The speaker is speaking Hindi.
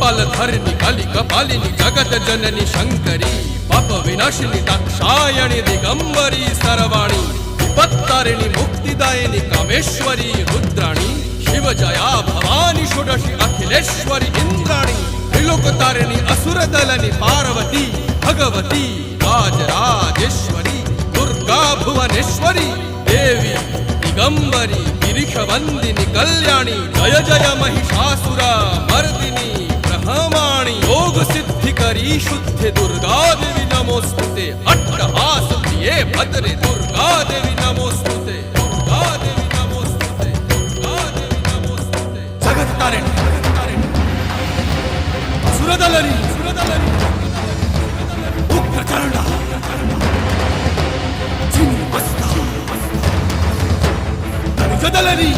कपालधरिणि कलिकपालिनि जगत जननि शंकरी पाप विनाशिनी दाक्षायणि दिगंबरी सर्वाणी विपत्तारिणि मुक्तिदायिनी कामेश्वरी रुद्राणी शिवजया भवानी षोडशी अखिलेश्वरी इंद्राणी त्रिलोकतारिणि असुरदलनि पार्वती भगवती राजराजेश्वरी दुर्गा भुवनेश्वरी देवी दिगंबरी गिरीशवंदिनी कल्याणी जय जय महिषासुर मर्दिनी ब्रह्माणी योग सिद्धिकरी शुद्धे दुर्गा देवी नमोस्तुते अट्टहास प्रिये भद्रे दुर्गा देवी नमोस्तुते दुर्गा देवी नमोस्तुते दुर्गा देवी नमोस्तुते जगत्तारिणी सुरदलनी उग्रचंडा चिन्मस्ता जदलनी